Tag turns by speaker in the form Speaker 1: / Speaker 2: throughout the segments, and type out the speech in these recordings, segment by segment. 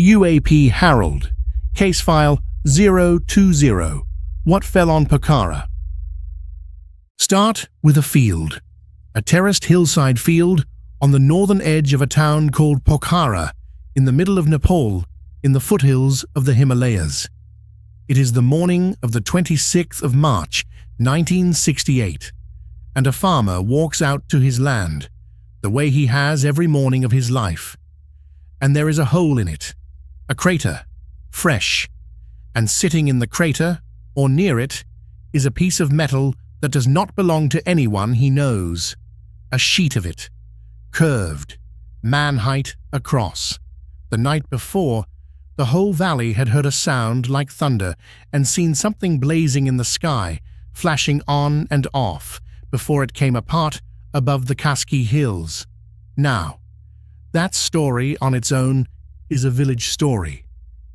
Speaker 1: The UAP Herald, Case File 020, What Fell on Pokhara. Start with a field, a terraced hillside field on the northern edge of a town called Pokhara, in the middle of Nepal, in the foothills of the Himalayas. It is the morning of the 26th of March, 1968, and a farmer walks out to his land, the way he has every morning of his life. And there is a hole in it, a crater, fresh, and sitting in the crater, or near it, is a piece of metal that does not belong to anyone he knows, a sheet of it, curved, man-height across. The night before, the whole valley had heard a sound like thunder and seen something blazing in the sky, flashing on and off, before it came apart above the Kaski hills. Now, that story on its own is a village story.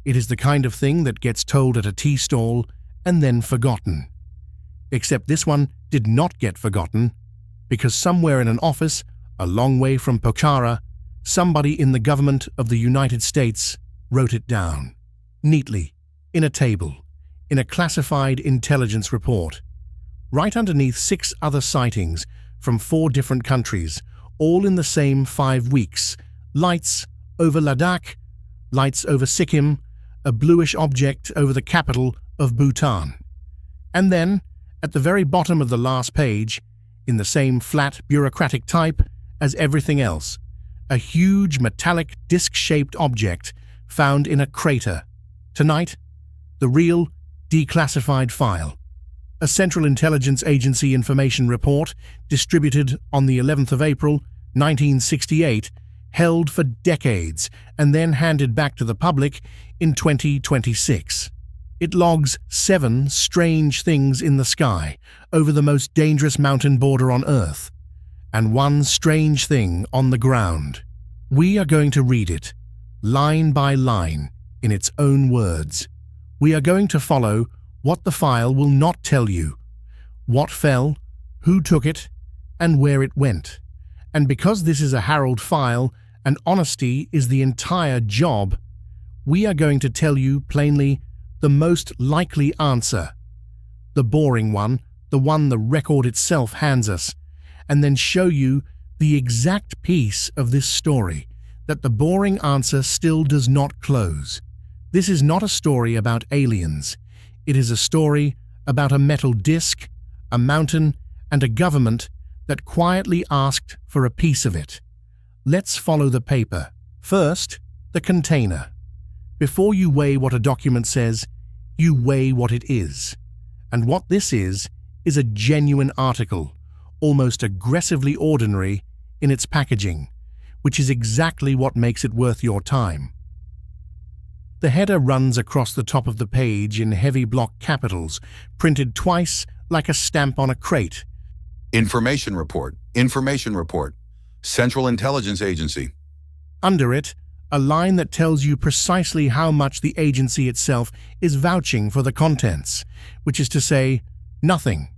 Speaker 1: It is the kind of thing that gets told at a tea stall and then forgotten. Except this one did not get forgotten, because somewhere in an office, a long way from Pokhara, somebody in the government of the United States wrote it down, neatly, in a table, in a classified intelligence report, right underneath 6 other sightings from 4 different countries, all in the same 5 weeks. Lights over Ladakh, lights over Sikkim, a bluish object over the capital of Bhutan. And then, at the very bottom of the last page, in the same flat bureaucratic type as everything else, a huge metallic disc-shaped object found in a crater. Tonight, the real declassified file. A Central Intelligence Agency information report distributed on the 11th of April, 1968, held for decades and then handed back to the public in 2026. It logs 7 strange things in the sky over the most dangerous mountain border on Earth, and 1 strange thing on the ground. We are going to read it, line by line, in its own words. We are going to follow what the file will not tell you, what fell, who took it, and where it went. And because this is a Herald file and honesty is the entire job, we are going to tell you plainly the most likely answer, the boring one, the one the record itself hands us, and then show you the exact piece of this story that the boring answer still does not close. This is not a story about aliens. It is a story about a metal disc, a mountain, and a government that quietly asked for a piece of it. Let's follow the paper. First, the container. Before you weigh what a document says, you weigh what it is. And what this is a genuine article, almost aggressively ordinary in its packaging, which is exactly what makes it worth your time. The header runs across the top of the page in heavy block capitals, printed twice like a stamp on a crate.
Speaker 2: Information report, Central Intelligence Agency.
Speaker 1: Under it, a line that tells you precisely how much the agency itself is vouching for the contents, which is to say, nothing.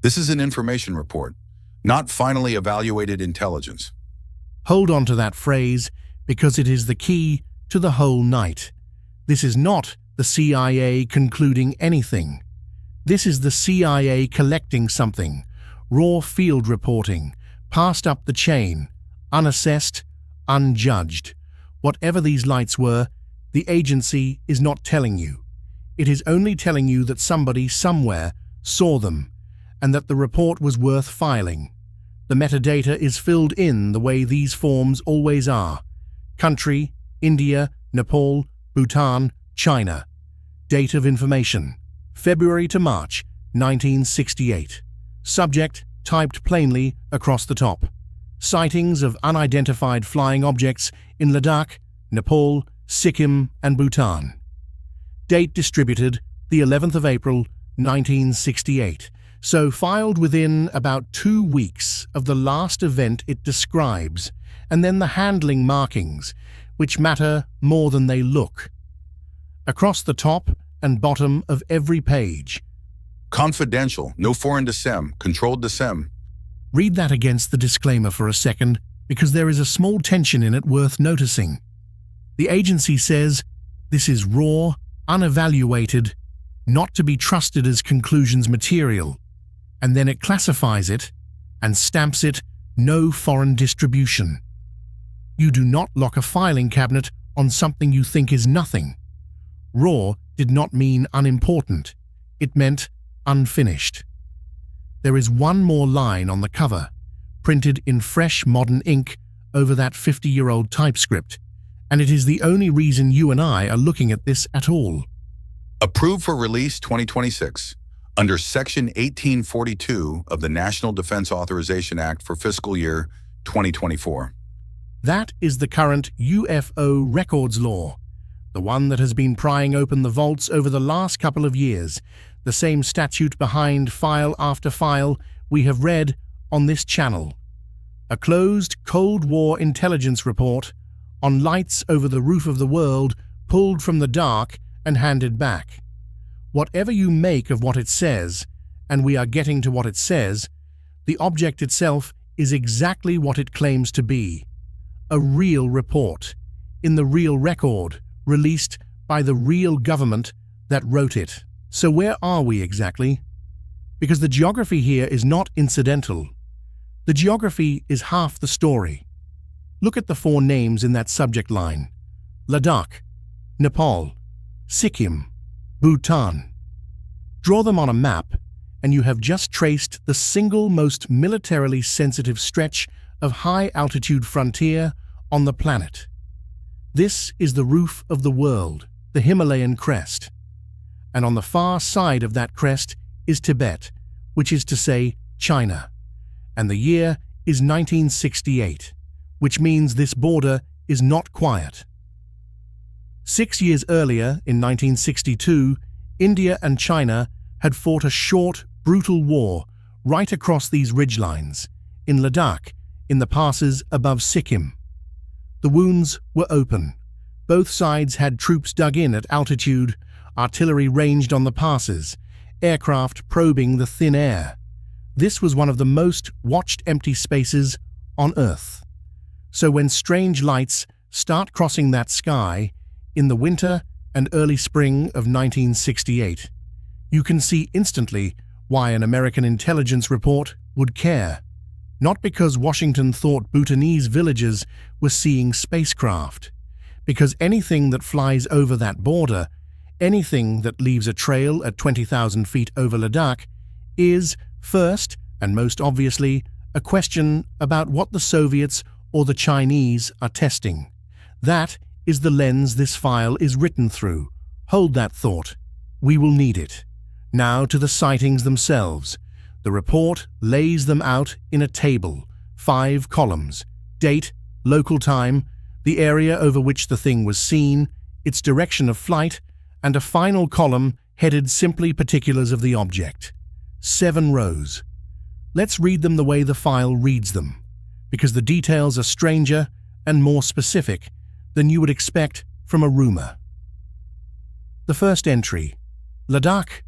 Speaker 2: This is an information report, not finally evaluated intelligence.
Speaker 1: Hold on to that phrase, because it is the key to the whole night. This is not the CIA concluding anything. This is the CIA collecting something, raw field reporting, passed up the chain, unassessed, unjudged. Whatever these lights were, the agency is not telling you. It is only telling you that somebody somewhere saw them, and that the report was worth filing. The metadata is filled in the way these forms always are. Country, India, Nepal, Bhutan, China. Date of information, February to March, 1968. Subject, typed plainly across the top. Sightings of unidentified flying objects in Ladakh, Nepal, Sikkim and Bhutan. Date distributed, the 11th of April, 1968. So filed within about 2 weeks of the last event it describes, and then the handling markings, which matter more than they look. Across the top and bottom of every page.
Speaker 2: Confidential, no foreign disem, controlled disem.
Speaker 1: Read that against the disclaimer for a second, because there is a small tension in it worth noticing. The agency says this is raw, unevaluated, not to be trusted as conclusions material, and then it classifies it and stamps it no foreign distribution. You do not lock a filing cabinet on something you think is nothing. Raw did not mean unimportant, it meant unfinished. There is one more line on the cover, printed in fresh modern ink over that 50-year-old typescript, and it is the only reason you and I are looking at this at all.
Speaker 2: Approved for release 2026 under Section 1842 of the National Defense Authorization Act for fiscal year 2024.
Speaker 1: That is the current UFO records law, the one that has been prying open the vaults over the last couple of years, the same statute behind file after file we have read on this channel. A closed Cold War intelligence report on lights over the roof of the world pulled from the dark and handed back. Whatever you make of what it says, and we are getting to what it says, the object itself is exactly what it claims to be. A real report, in the real record, released by the real government that wrote it. So where are we exactly? Because the geography here is not incidental. The geography is half the story. Look at the 4 names in that subject line: Ladakh, Nepal, Sikkim, Bhutan. Draw them on a map, and you have just traced the single most militarily sensitive stretch of high-altitude frontier on the planet. This is the roof of the world, the Himalayan crest. And on the far side of that crest is Tibet, which is to say China. And the year is 1968, which means this border is not quiet. 6 years earlier, in 1962, India and China had fought a short, brutal war right across these ridgelines, in Ladakh, in the passes above Sikkim. The wounds were open. Both sides had troops dug in at altitude, artillery ranged on the passes, aircraft probing the thin air. This was one of the most watched empty spaces on Earth. So when strange lights start crossing that sky in the winter and early spring of 1968, you can see instantly why an American intelligence report would care. Not because Washington thought Bhutanese villagers were seeing spacecraft, because anything that flies over that border, anything that leaves a trail at 20,000 feet over Ladakh, is, first and most obviously, a question about what the Soviets or the Chinese are testing. That is the lens this file is written through. Hold that thought. We will need it. Now to the sightings themselves. The report lays them out in a table, 5 columns: date, local time, the area over which the thing was seen, its direction of flight, and a final column headed simply particulars of the object. 7 rows. Let's read them the way the file reads them, because the details are stranger and more specific than you would expect from a rumor. The first entry: Ladakh,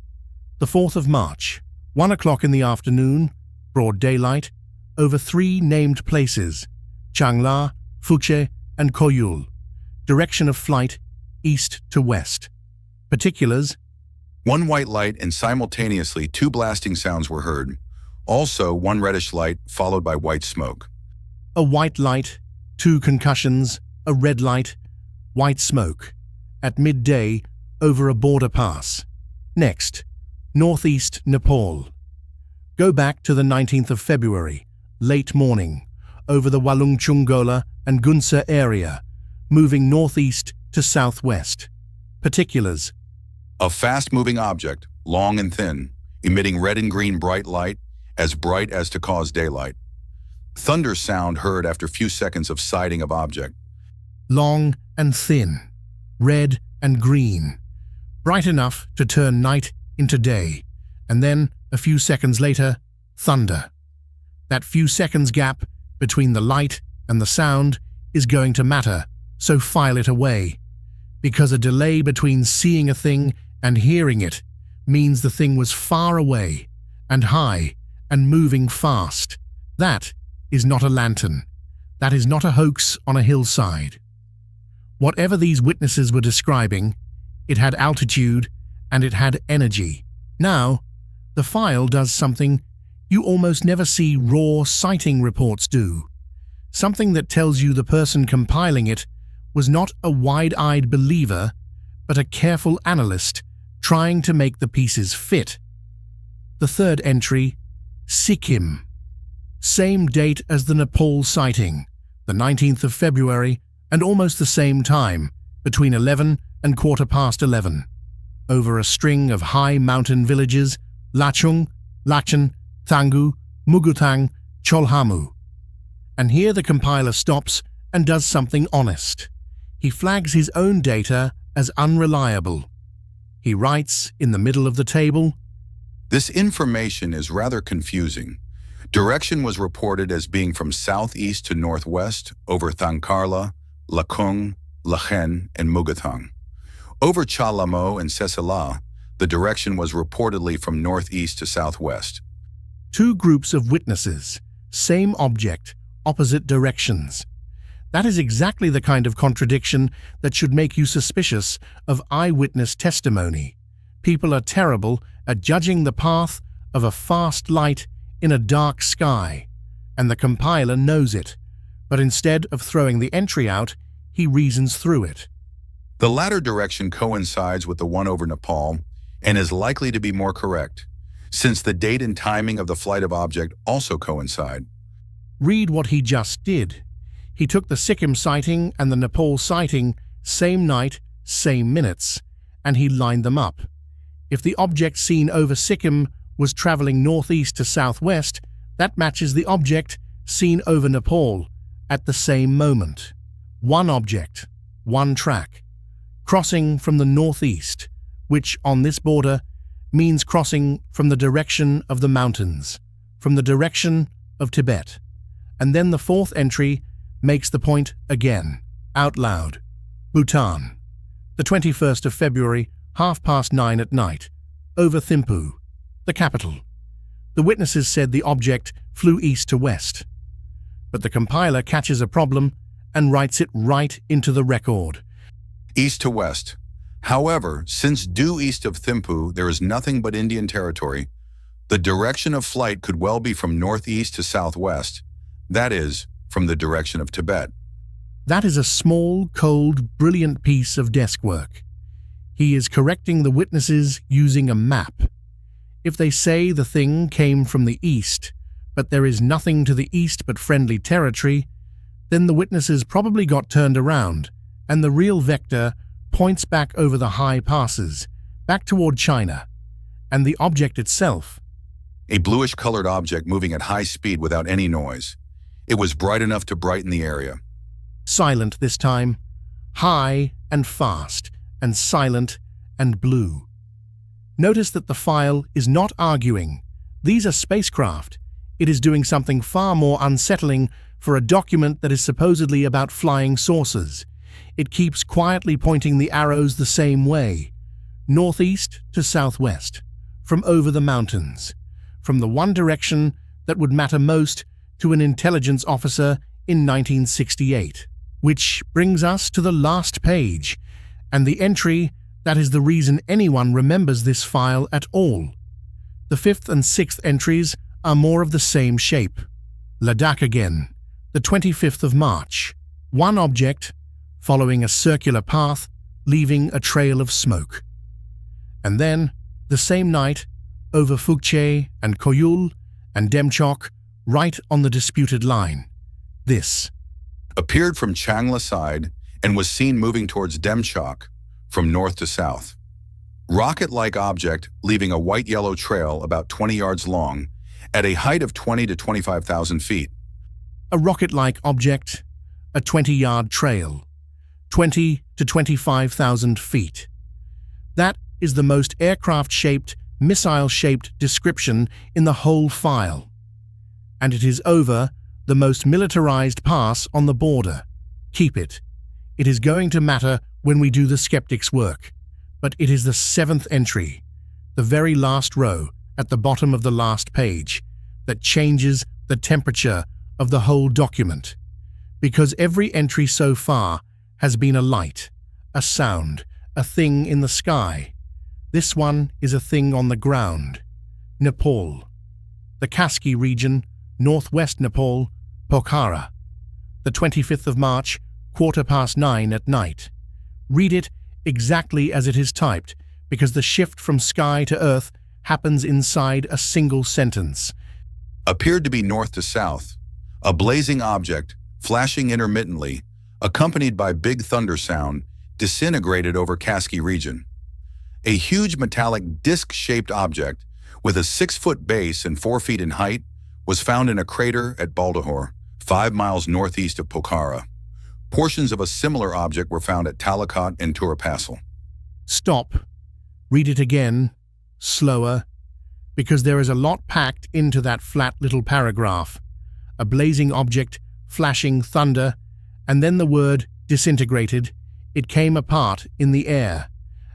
Speaker 1: the 4th of March, 1 o'clock in the afternoon, broad daylight, over 3 named places: Changla, Fuche, and Koyul. Direction of flight, east to west. Particulars:
Speaker 2: 1 white light and simultaneously 2 blasting sounds were heard. Also 1 reddish light followed by white smoke.
Speaker 1: A white light, 2 concussions, a red light, white smoke. At midday, over a border pass. Next, northeast Nepal. Go back to the 19th of February, late morning, over the Walungchungola and Gunsa area, moving northeast to southwest. Particulars:
Speaker 2: A fast-moving object, long and thin, emitting red and green bright light, as bright as to cause daylight. Thunder sound heard after few seconds of sighting of object.
Speaker 1: Long and thin, red and green, bright enough to turn night into day, and then, a few seconds later, thunder. That few seconds gap between the light and the sound is going to matter, so file it away. Because a delay between seeing a thing and hearing it means the thing was far away and high and moving fast. That is not a lantern. That is not a hoax on a hillside. Whatever these witnesses were describing, it had altitude and it had energy. Now, the file does something you almost never see raw sighting reports do. Something that tells you the person compiling it was not a wide-eyed believer, but a careful analyst trying to make the pieces fit. The third entry, Sikkim. Same date as the Nepal sighting, the 19th of February, and almost the same time, between 11 and 11:15, over a string of high mountain villages, Lachung, Lachen, Thangu, Mugutang, Cholhamu. And here the compiler stops and does something honest. He flags his own data as unreliable. He writes in the middle of the table,
Speaker 2: "This information is rather confusing. Direction was reported as being from southeast to northwest over Thangkarla, Lakung, Lachen, and Mugatang. Over Chalamo and Sesela, the direction was reportedly from northeast to southwest."
Speaker 1: Two groups of witnesses, same object, opposite directions. That is exactly the kind of contradiction that should make you suspicious of eyewitness testimony. People are terrible at judging the path of a fast light in a dark sky, and the compiler knows it, but instead of throwing the entry out, he reasons through it.
Speaker 2: The latter direction coincides with the one over Nepal and is likely to be more correct, since the date and timing of the flight of object also coincide.
Speaker 1: Read what he just did. He took the Sikkim sighting and the Nepal sighting same night, same minutes, and he lined them up. If the object seen over Sikkim was traveling northeast to southwest, that matches the object seen over Nepal at the same moment. One object, one track, crossing from the northeast, which on this border means crossing from the direction of the mountains, from the direction of Tibet. And then the fourth entry makes the point again, out loud. Bhutan, the 21st of February, 9:30 at night, over Thimphu, the capital. The witnesses said the object flew east to west, but the compiler catches a problem and writes it right into the record.
Speaker 2: East to west. However, since due east of Thimphu there is nothing but Indian territory, the direction of flight could well be from northeast to southwest, that is, from the direction of Tibet.
Speaker 1: That is a small, cold, brilliant piece of desk work. He is correcting the witnesses using a map. If they say the thing came from the east, but there is nothing to the east but friendly territory, then the witnesses probably got turned around, and the real vector points back over the high passes, back toward China, and the object itself.
Speaker 2: A bluish-colored object moving at high speed without any noise. It was bright enough to brighten the area.
Speaker 1: Silent this time, high and fast, and silent and blue. Notice that the file is not arguing. These are spacecraft. It is doing something far more unsettling for a document that is supposedly about flying saucers. It keeps quietly pointing the arrows the same way, northeast to southwest, from over the mountains, from the one direction that would matter most to an intelligence officer in 1968. Which brings us to the last page, and the entry that is the reason anyone remembers this file at all. The fifth and sixth entries are more of the same shape. Ladakh again, the 25th of March. One object, following a circular path, leaving a trail of smoke. And then, the same night, over Phukche and Koyul and Demchok, right on the disputed line. This
Speaker 2: appeared from Changla side and was seen moving towards Demchok from north to south. Rocket-like object leaving a white-yellow trail about 20 yards long at a height of 20 to 25,000 feet.
Speaker 1: A rocket-like object, a 20-yard trail, 20 to 25,000 feet. That is the most aircraft-shaped, missile-shaped description in the whole file. And it is over the most militarized pass on the border. Keep it. It is going to matter when we do the skeptics' work. But it is the seventh entry, the very last row at the bottom of the last page, that changes the temperature of the whole document. Because every entry so far has been a light, a sound, a thing in the sky. This one is a thing on the ground. Nepal. The Kaski region, northwest Nepal, Pokhara. The 25th of March, 9:15 at night. Read it exactly as it is typed, because the shift from sky to earth happens inside a single sentence.
Speaker 2: Appeared to be north to south, a blazing object, flashing intermittently, accompanied by big thunder sound, disintegrated over Kaski region. A huge metallic disc-shaped object with a 6-foot base and 4 feet in height was found in a crater at Baltichaur, 5 miles northeast of Pokhara. Portions of a similar object were found at Ladakh and Turapasl.
Speaker 1: Stop. Read it again, slower, because there is a lot packed into that flat little paragraph. A blazing object, flashing thunder, and then the word disintegrated. It came apart in the air.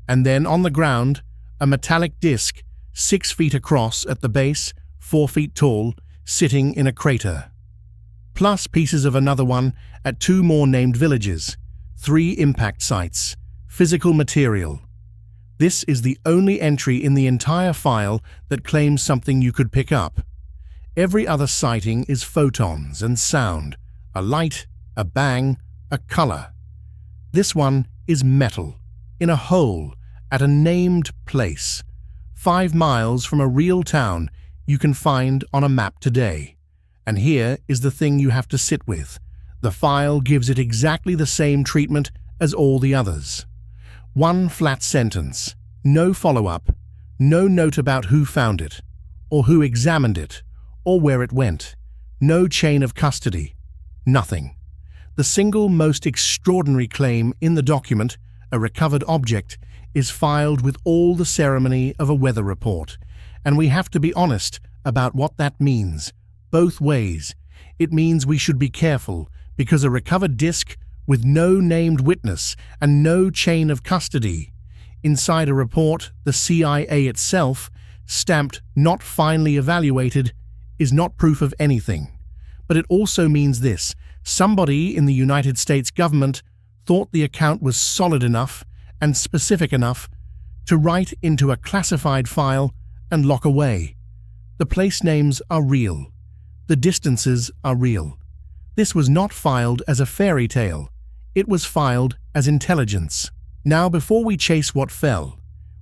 Speaker 1: And then on the ground, a metallic disc, 6 feet across at the base, 4 feet tall, sitting in a crater. Plus pieces of another one at 2 more named villages, 3 impact sites, physical material. This is the only entry in the entire file that claims something you could pick up. Every other sighting is photons and sound, a light, a bang, a color. This one is metal, in a hole, at a named place, 5 miles from a real town you can find on a map today. And here is the thing you have to sit with. The file gives it exactly the same treatment as all the others. 1 flat sentence, no follow-up, no note about who found it, or who examined it, or where it went, no chain of custody, nothing. The single most extraordinary claim in the document, a recovered object, is filed with all the ceremony of a weather report, and we have to be honest about what that means, both ways. It means we should be careful, because a recovered disc with no named witness and no chain of custody. Inside a report, the CIA itself, stamped not finally evaluated, is not proof of anything. But it also means this: somebody in the United States government thought the account was solid enough and specific enough to write into a classified file and lock away. The place names are real. The distances are real. This was not filed as a fairy tale. It was filed as intelligence. Now, before we chase what fell,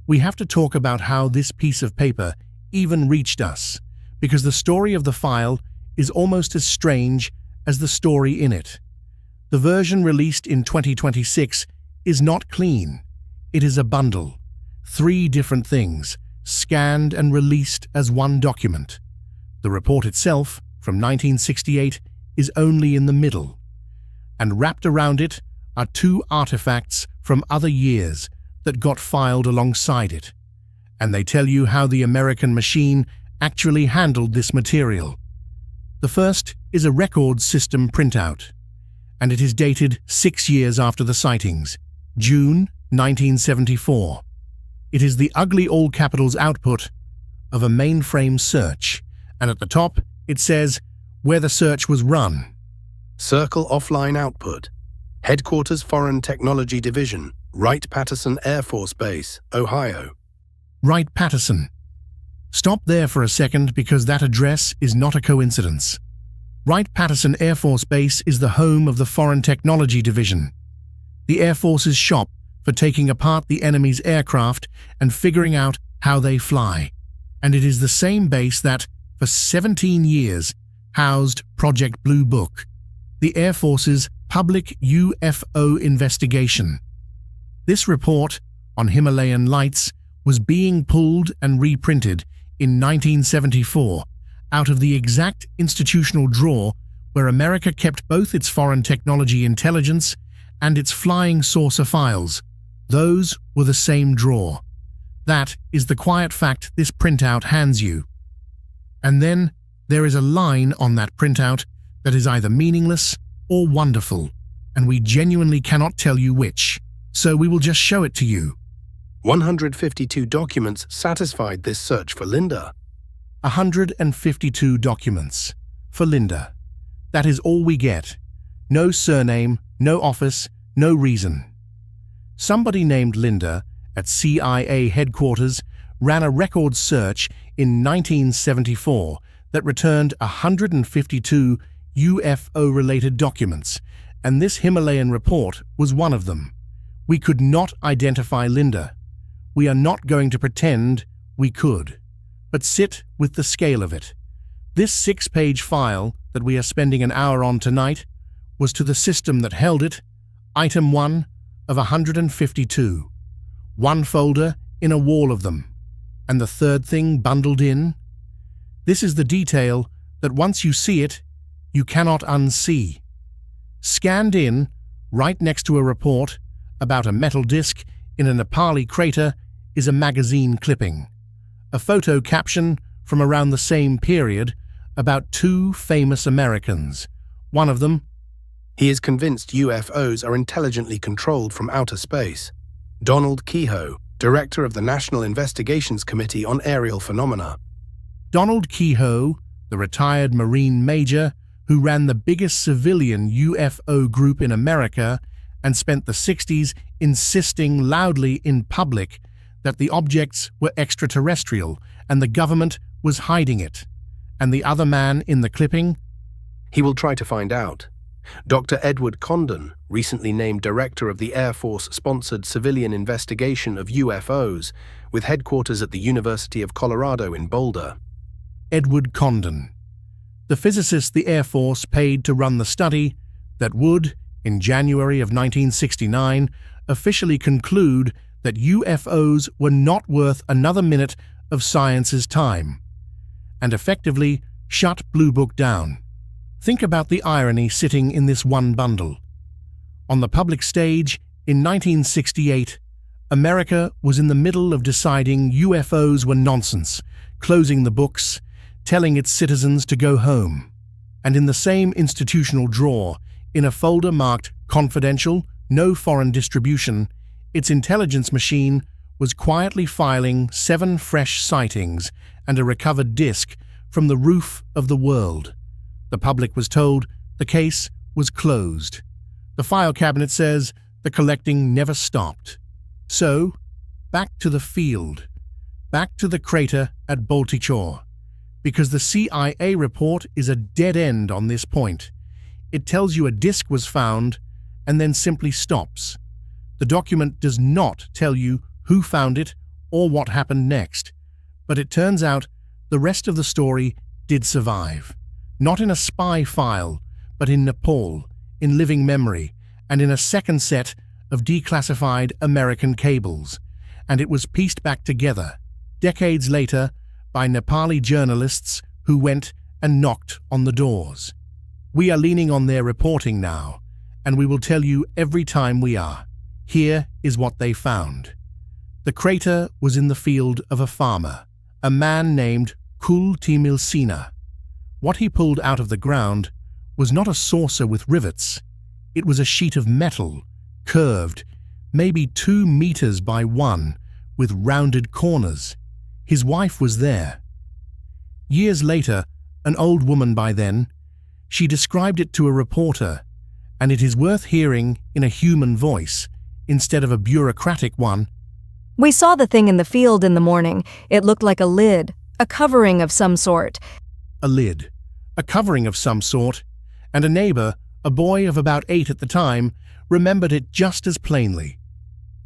Speaker 1: we have to talk about how this piece of paper even reached us, because the story of the file is almost as strange as the story in it. The version released in 2026 is not clean. It is a bundle. 3 different things, scanned and released as one document. The report itself, from 1968, is only in the middle. And wrapped around it are 2 artifacts from other years that got filed alongside it. And they tell you how the American machine actually handled this material. The first is a record system printout, and it is dated 6 years after the sightings, June 1974. It is the ugly all capitals output of a mainframe search, and at the top it says where the search was run.
Speaker 3: Circle offline output. Headquarters Foreign Technology Division, Wright-Patterson Air Force Base, Ohio.
Speaker 1: Wright-Patterson. Stop there for a second, because that address is not a coincidence. Wright-Patterson Air Force Base is the home of the Foreign Technology Division, the Air Force's shop for taking apart the enemy's aircraft and figuring out how they fly. And it is the same base that, for 17 years, housed Project Blue Book, the Air Force's public UFO investigation. This report on Himalayan lights was being pulled and reprinted in 1974 out of the exact institutional drawer where America kept both its foreign technology intelligence and its flying saucer files. Those were the same drawer. That is the quiet fact this printout hands you. And then there is a line on that printout that is either meaningless or wonderful, and we genuinely cannot tell you which, so we will just show it to you.
Speaker 3: 152 documents satisfied this search for Linda.
Speaker 1: 152 documents. For Linda. That is all we get. No surname, no office, No reason. Somebody named Linda at CIA headquarters ran a record search in 1974 that returned 152 UFO-related documents, and this Himalayan report was one of them. We could not identify Linda. We are not going to pretend we could, but sit with the scale of it. This 6-page file that we are spending an hour on tonight was to the system that held it, item 1 of 152. One folder in a wall of them, and the third thing bundled in. This is the detail that once you see it, you cannot unsee. Scanned in, right next to a report about a metal disc in a Nepali crater, is a magazine clipping. A photo caption from around the same period about two famous Americans. One of them,
Speaker 3: He is convinced UFOs are intelligently controlled from outer space. Donald Kehoe, director of the National Investigations Committee on Aerial Phenomena.
Speaker 1: Donald Kehoe, the retired Marine major who ran the biggest civilian UFO group in America and spent the 60s insisting loudly in public that the objects were extraterrestrial and the government was hiding it. And the other man in the clipping?
Speaker 3: He will try to find out. Dr. Edward Condon, recently named director of the Air Force-sponsored civilian investigation of UFOs, with headquarters at the University of Colorado in Boulder.
Speaker 1: Edward Condon, the physicist the Air Force paid to run the study that would, in January of 1969, officially conclude that UFOs were not worth another minute of science's time, and effectively shut Blue Book down. Think about the irony sitting in this one bundle. On the public stage, in 1968, America was in the middle of deciding UFOs were nonsense, closing the books, telling its citizens to go home. And in the same institutional drawer, in a folder marked Confidential, No Foreign Distribution, its intelligence machine was quietly filing 7 fresh sightings and a recovered disc from the roof of the world. The public was told the case was closed. The file cabinet says the collecting never stopped. So, back to the field, back to the crater at Baltichaur, because the CIA report is a dead end on this point. It tells you a disc was found and then simply stops. The document does not tell you who found it or what happened next, but it turns out the rest of the story did survive. Not in a spy file, but in Nepal, in living memory, and in a second set of declassified American cables. And it was pieced back together, decades later, by Nepali journalists who went and knocked on the doors. We are leaning on their reporting now, and we will tell you every time we are. Here is what they found. The crater was in the field of a farmer, a man named Kul Timilsina. What he pulled out of the ground was not a saucer with rivets. It was a sheet of metal, curved, maybe 2 meters by 1, with rounded corners. His wife was there. Years later, an old woman by then, she described it to a reporter, and it is worth hearing in a human voice instead of a bureaucratic one.
Speaker 4: We saw the thing in the field in the morning. It looked like a lid, a covering of some sort.
Speaker 1: A lid, a covering of some sort, and a neighbor, a boy of about 8 at the time, remembered it just as plainly.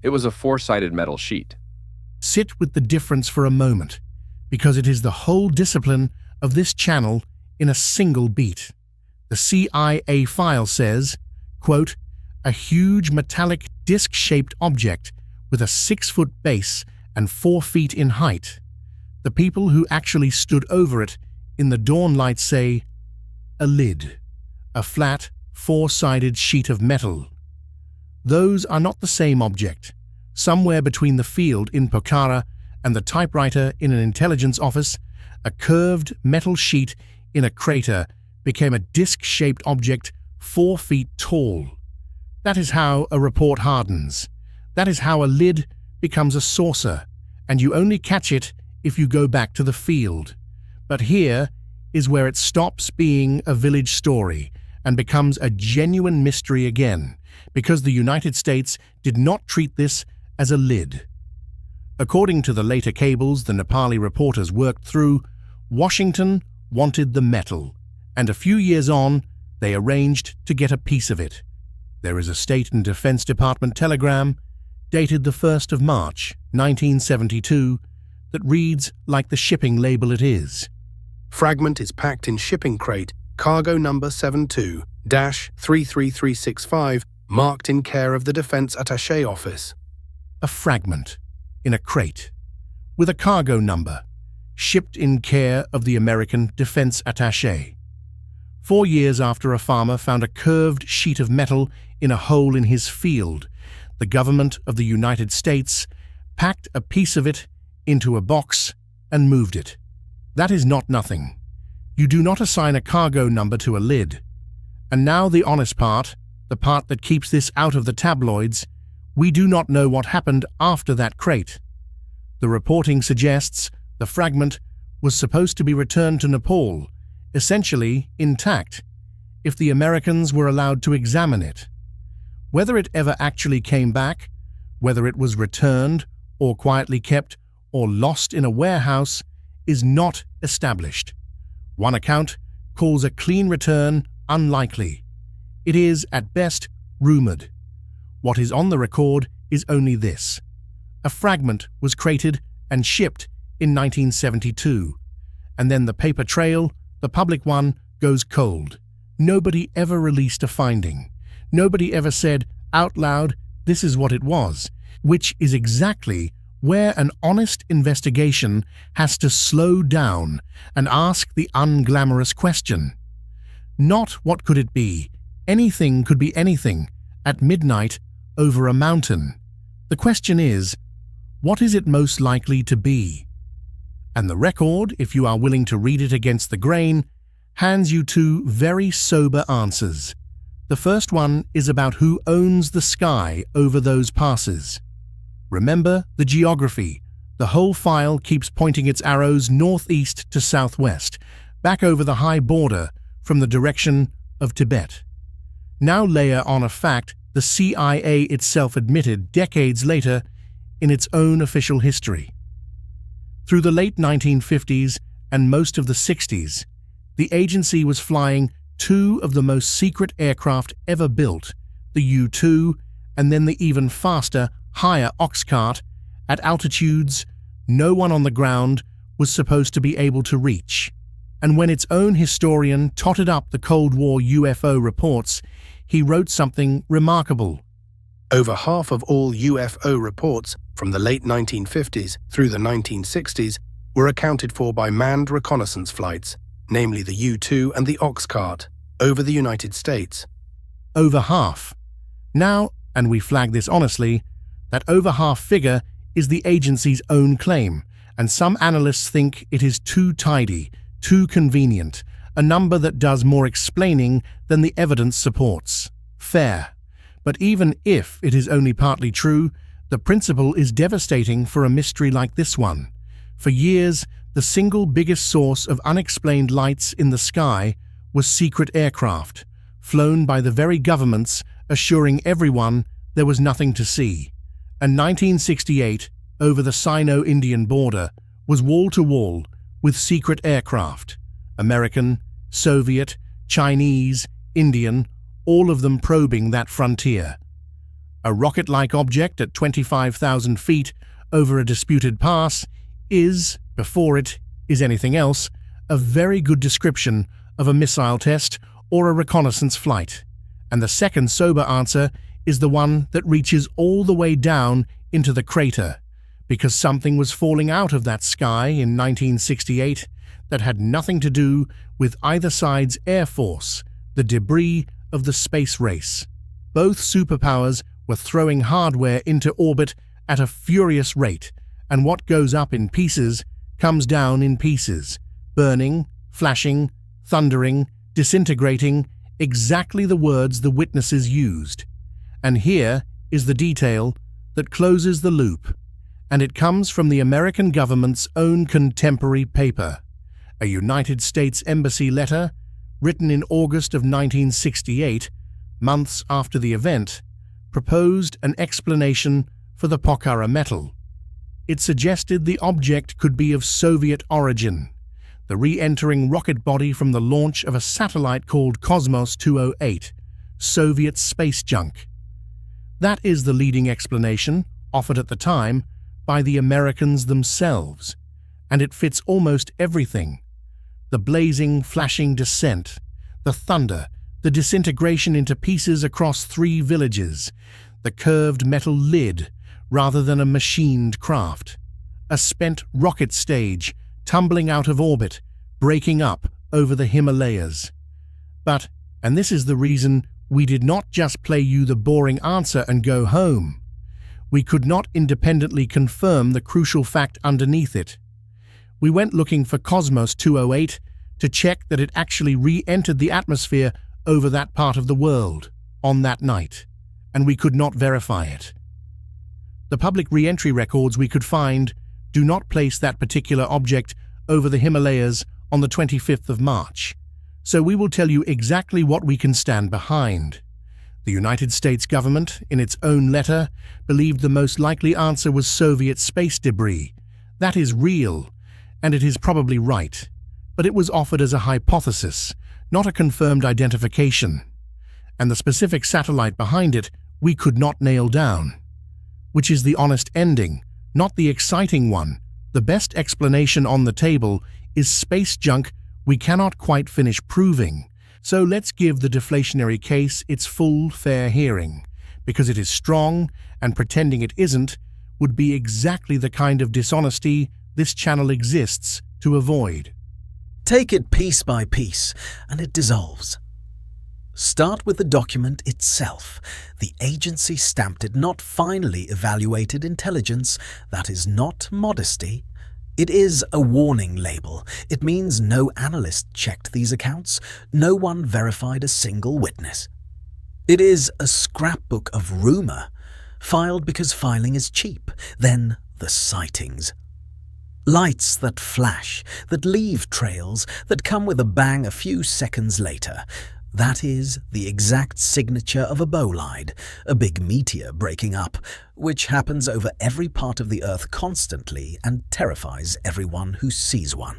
Speaker 5: It was a 4-sided metal sheet.
Speaker 1: Sit with the difference for a moment, because it is the whole discipline of this channel in a single beat. The CIA file says, quote, a huge metallic disc-shaped object with a 6-foot base and 4 feet in height. The people who actually stood over it in the dawn light say, a lid, a flat, 4-sided sheet of metal. Those are not the same object. Somewhere between the field in Pokhara and the typewriter in an intelligence office, a curved metal sheet in a crater became a disc-shaped object 4 feet tall. That is how a report hardens. That is how a lid becomes a saucer, and you only catch it if you go back to the field. But here is where it stops being a village story and becomes a genuine mystery again, because the United States did not treat this as a lid. According to the later cables the Nepali reporters worked through, Washington wanted the metal, and a few years on, they arranged to get a piece of it. There is a State and Defense Department telegram dated the 1st of March, 1972, that reads like the shipping label it is.
Speaker 3: Fragment is packed in shipping crate, cargo number 72-33365, marked in care of the Defense Attaché Office.
Speaker 1: A fragment in a crate with a cargo number, shipped in care of the American Defense Attaché. 4 years after a farmer found a curved sheet of metal in a hole in his field, the government of the United States packed a piece of it into a box and moved it. That is not nothing. You do not assign a cargo number to a lid. And now the honest part, the part that keeps this out of the tabloids, we do not know what happened after that crate. The reporting suggests the fragment was supposed to be returned to Nepal, essentially intact, if the Americans were allowed to examine it. Whether it ever actually came back, whether it was returned or quietly kept or lost in a warehouse, is not established. One account calls a clean return unlikely. It is, at best, rumored. What is on the record is only this: a fragment was crated and shipped in 1972, and then the paper trail, the public one, goes cold. Nobody ever released a finding. Nobody ever said out loud, this is what it was, which is exactly where an honest investigation has to slow down and ask the unglamorous question. Not what could it be? Anything could be anything at midnight over a mountain. The question is, what is it most likely to be? And the record, if you are willing to read it against the grain, hands you two very sober answers. The first one is about who owns the sky over those passes. Remember the geography. The whole file keeps pointing its arrows northeast to southwest, back over the high border from the direction of Tibet. Now layer on a fact the CIA itself admitted decades later in its own official history. Through the late 1950s and most of the 60s, the agency was flying two of the most secret aircraft ever built, the U-2 and then the even faster, higher Oxcart, at altitudes no one on the ground was supposed to be able to reach. And when its own historian totted up the Cold War UFO reports, he wrote something remarkable.
Speaker 3: Over half of all UFO reports from the late 1950s through the 1960s were accounted for by manned reconnaissance flights, namely the U-2 and the Oxcart, over the United States.
Speaker 1: Over half. Now, and we flag this honestly, that over half figure is the agency's own claim, and some analysts think it is too tidy, too convenient, a number that does more explaining than the evidence supports. Fair. But even if it is only partly true, the principle is devastating for a mystery like this one. For years, the single biggest source of unexplained lights in the sky was secret aircraft, flown by the very governments assuring everyone there was nothing to see. And 1968, over the Sino-Indian border, was wall-to-wall with secret aircraft, American, Soviet, Chinese, Indian, all of them probing that frontier. A rocket-like object at 25,000 feet over a disputed pass is, before it is anything else, a very good description of a missile test or a reconnaissance flight. And the second sober answer is the one that reaches all the way down into the crater, because something was falling out of that sky in 1968 that had nothing to do with either side's air force, the debris of the space race. Both superpowers were throwing hardware into orbit at a furious rate, and what goes up in pieces comes down in pieces, burning, flashing, thundering, disintegrating, exactly the words the witnesses used. And here is the detail that closes the loop, and it comes from the American government's own contemporary paper, a United States Embassy letter written in August of 1968 months after the event, proposed an explanation for the Pokhara metal. It suggested the object could be of Soviet origin, the re-entering rocket body from the launch of a satellite called Cosmos 208, Soviet space junk. That is the leading explanation, offered at the time, by the Americans themselves, and it fits almost everything. The blazing, flashing descent, the thunder, the disintegration into pieces across 3 villages, the curved metal lid rather than a machined craft, a spent rocket stage tumbling out of orbit, breaking up over the Himalayas. But, and this is the reason we did not just play you the boring answer and go home. We could not independently confirm the crucial fact underneath it. We went looking for Cosmos 208 to check that it actually re-entered the atmosphere over that part of the world on that night, and we could not verify it. The public re-entry records we could find do not place that particular object over the Himalayas on the 25th of March, so we will tell you exactly what we can stand behind. The United States government, in its own letter, believed the most likely answer was Soviet space debris. That is real, and it is probably right, but it was offered as a hypothesis, not a confirmed identification, and the specific satellite behind it we could not nail down. Which is the honest ending, not the exciting one. The best explanation on the table is space junk we cannot quite finish proving. So let's give the deflationary case its full, fair hearing, because it is strong, and pretending it isn't would be exactly the kind of dishonesty this channel exists to avoid.
Speaker 6: Take it piece by piece, and it dissolves. Start with the document itself. The agency stamped it, not finally evaluated intelligence. That is not modesty. It is a warning label. It means no analyst checked these accounts. No one verified a single witness. It is a scrapbook of rumor, filed because filing is cheap. Then the sightings. Lights that flash, that leave trails, that come with a bang a few seconds later. That is the exact signature of a bolide, a big meteor breaking up, which happens over every part of the Earth constantly and terrifies everyone who sees one.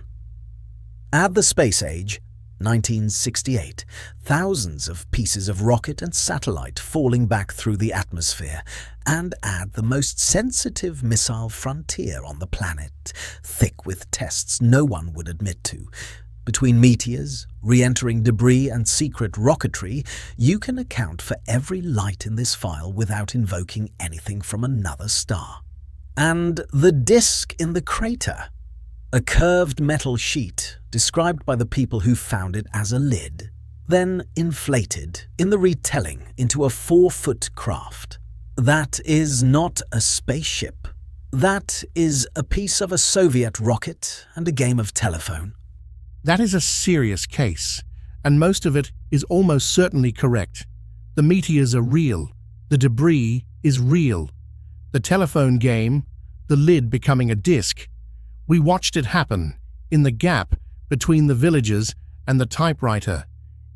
Speaker 6: Add the space age, 1968, thousands of pieces of rocket and satellite falling back through the atmosphere, and add the most sensitive missile frontier on the planet, thick with tests no one would admit to. Between meteors, re-entering debris and secret rocketry, you can account for every light in this file without invoking anything from another star. And the disk in the crater, a curved metal sheet described by the people who found it as a lid, then inflated in the retelling into a 4-foot craft. That is not a spaceship. That is a piece of a Soviet rocket and a game of telephone.
Speaker 1: That is a serious case, and most of it is almost certainly correct. The meteors are real. The debris is real. The telephone game, the lid becoming a disc, we watched it happen, in the gap between the villages and the typewriter.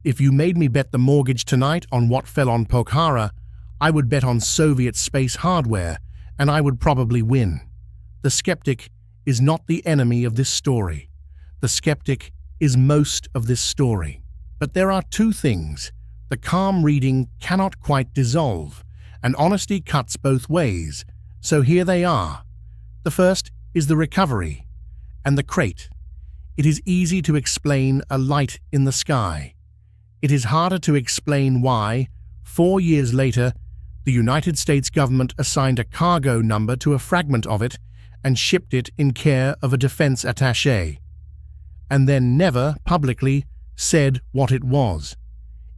Speaker 1: If you made me bet the mortgage tonight on what fell on Pokhara, I would bet on Soviet space hardware, and I would probably win. The skeptic is not the enemy of this story. The skeptic is most of this story. But there are two things. The calm reading cannot quite dissolve, and honesty cuts both ways. So here they are. The first is the recovery, and the crate. It is easy to explain a light in the sky. It is harder to explain why, 4 years later, the United States government assigned a cargo number to a fragment of it and shipped it in care of a defense attaché, and then never publicly said what it was.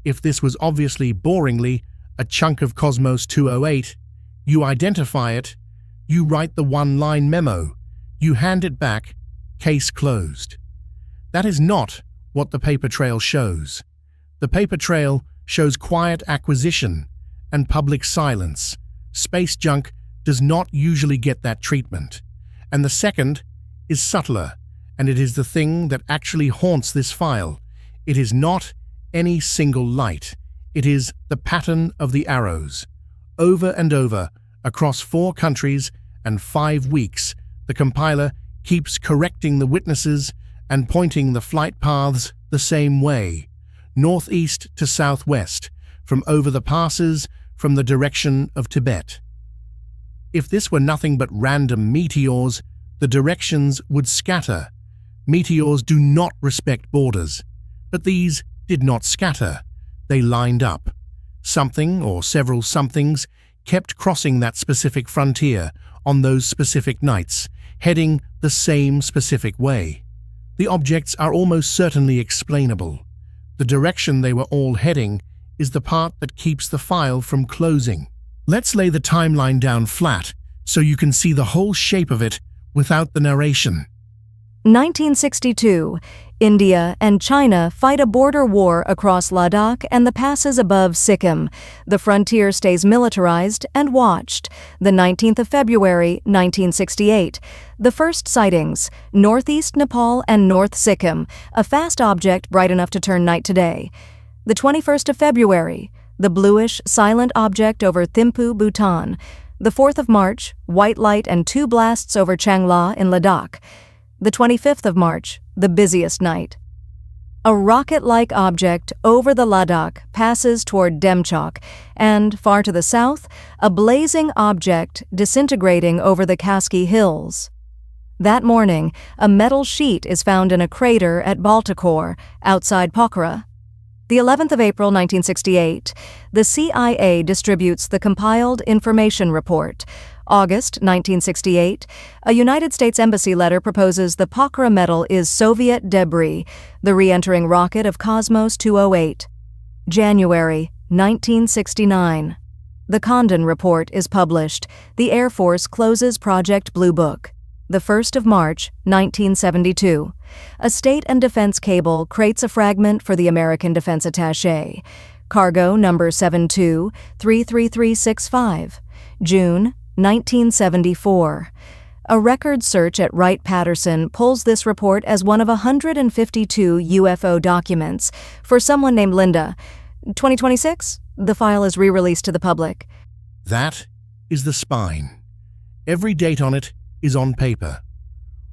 Speaker 1: If this was obviously boringly a chunk of Cosmos 208, you identify it, you write the one-line memo, you hand it back, case closed. That is not what the paper trail shows. The paper trail shows quiet acquisition and public silence. Space junk does not usually get that treatment. And the second is subtler, and it is the thing that actually haunts this file. It is not any single light. It is the pattern of the arrows. Over and over, across 4 countries and 5 weeks, the compiler keeps correcting the witnesses and pointing the flight paths the same way, northeast to southwest, from over the passes from the direction of Tibet. If this were nothing but random meteors, the directions would scatter. Meteors do not respect borders, but these did not scatter. They lined up. Something or several somethings kept crossing that specific frontier on those specific nights, heading the same specific way. The objects are almost certainly explainable. The direction they were all heading is the part that keeps the file from closing. Let's lay the timeline down flat so you can see the whole shape of it without the narration.
Speaker 4: 1962. India and China fight a border war across Ladakh and the passes above Sikkim. The frontier stays militarized and watched. The 19th of February, 1968. The first sightings, northeast Nepal and North Sikkim, a fast object bright enough to turn night to day. The 21st of February, the bluish, silent object over Thimphu, Bhutan. The 4th of March, white light and 2 blasts over Changla in Ladakh. The 25th of March, the busiest night. A rocket-like object over the Ladakh passes toward Demchok, and, far to the south, a blazing object disintegrating over the Kaski Hills. That morning, a metal sheet is found in a crater at Baltichaur, outside Pokhara. The 11th of April, 1968, the CIA distributes the compiled information report. August 1968, a United States Embassy letter proposes the Pokhara medal is Soviet debris, the re-entering rocket of Cosmos 208. January 1969, the Condon report is published. The Air Force closes Project Blue Book. The 1st of March 1972, a State and Defense cable creates a fragment for the American Defense Attaché. Cargo number 72-33365. June 1974. A record search at Wright-Patterson pulls this report as one of 152 UFO documents for someone named Linda. 2026, the file is re-released to the public.
Speaker 1: That is the spine. Every date on it is on paper.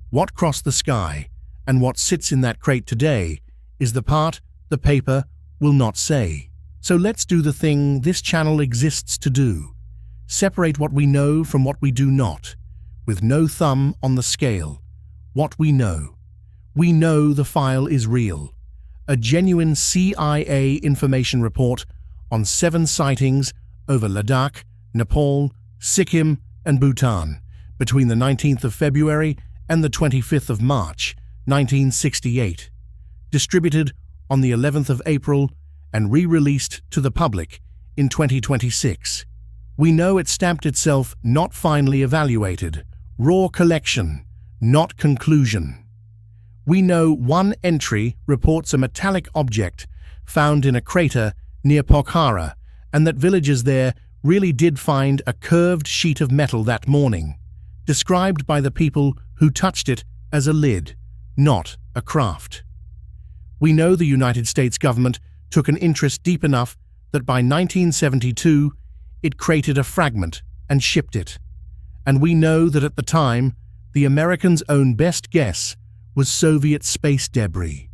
Speaker 1: What crossed the sky and what sits in that crate today is the part the paper will not say. So let's do the thing this channel exists to do. Separate what we know from what we do not, with no thumb on the scale. What we know. We know the file is real. A genuine CIA information report on 7 sightings over Ladakh, Nepal, Sikkim and Bhutan between the 19th of February and the 25th of March, 1968, distributed on the 11th of April and re-released to the public in 2026. We know it stamped itself not finally evaluated, raw collection, not conclusion. We know one entry reports a metallic object found in a crater near Pokhara and that villagers there really did find a curved sheet of metal that morning, described by the people who touched it as a lid, not a craft. We know the United States government took an interest deep enough that by 1972 it created a fragment and shipped it. And we know that at the time, the Americans' own best guess was Soviet space debris.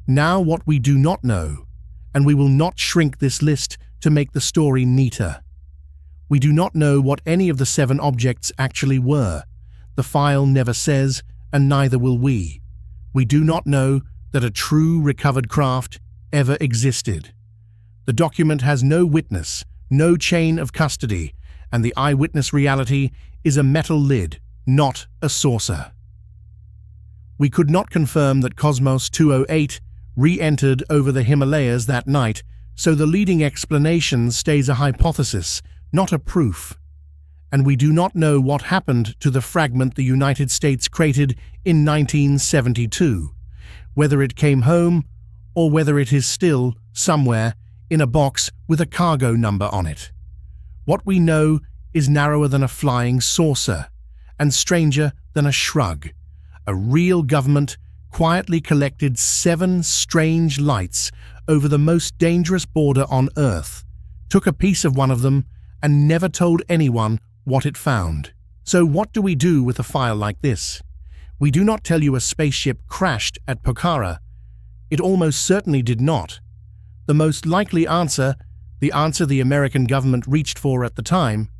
Speaker 1: Now what we do not know, and we will not shrink this list to make the story neater. We do not know what any of the 7 objects actually were. The file never says, and neither will we. We do not know that a true recovered craft ever existed. The document has no witness, no chain of custody, and the eyewitness reality is a metal lid, not a saucer. We could not confirm that Cosmos 208 re-entered over the Himalayas that night, so the leading explanation stays a hypothesis, not a proof. And we do not know what happened to the fragment the United States created in 1972, whether it came home or whether it is still, somewhere, in a box with a cargo number on it. What we know is narrower than a flying saucer and stranger than a shrug. A real government quietly collected 7 strange lights over the most dangerous border on Earth, took a piece of one of them, and never told anyone what it found. So what do we do with a file like this? We do not tell you a spaceship crashed at Pokhara. It almost certainly did not. The most likely answer, the answer the American government reached for at the time,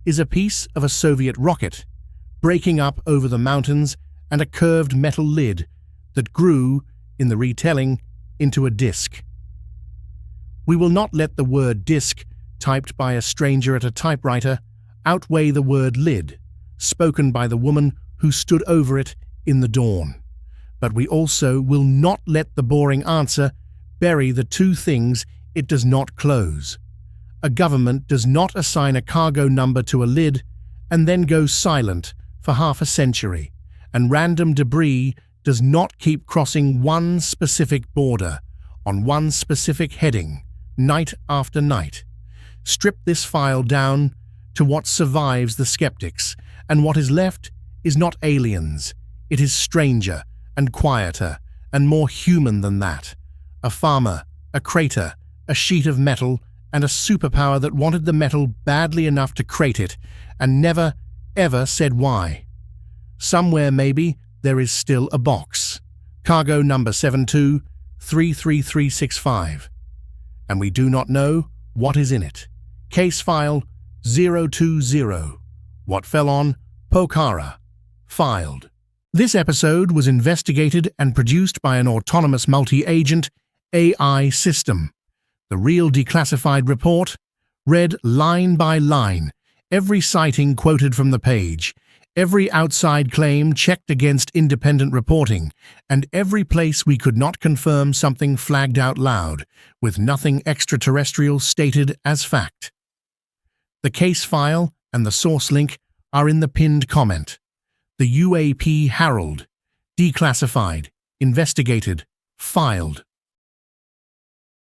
Speaker 1: is a piece of a Soviet rocket, breaking up over the mountains and a curved metal lid that grew, in the retelling, into a disc. We will not let the word disc, typed by a stranger at a typewriter, outweigh the word lid, spoken by the woman who stood over it in the dawn. But we also will not let the boring answer bury the 2 things it does not close. A government does not assign a cargo number to a lid and then go silent for half a century, and random debris does not keep crossing one specific border on one specific heading, night after night. Strip this file down to what survives the skeptics, and what is left is not aliens. It is stranger and quieter and more human than that. A farmer, a crater, a sheet of metal, and a superpower that wanted the metal badly enough to crate it and never, ever said why. Somewhere maybe there is still a box. Cargo number 72-33365. And we do not know what is in it. Case file 020. What fell on Pokhara. Filed. This episode was investigated and produced by an autonomous multi-agent AI system. The real declassified report, read line by line, every sighting quoted from the page, every outside claim checked against independent reporting, and every place we could not confirm something flagged out loud, with nothing extraterrestrial stated as fact. The case file and the source link are in the pinned comment. The UAP Herald, declassified, investigated, filed.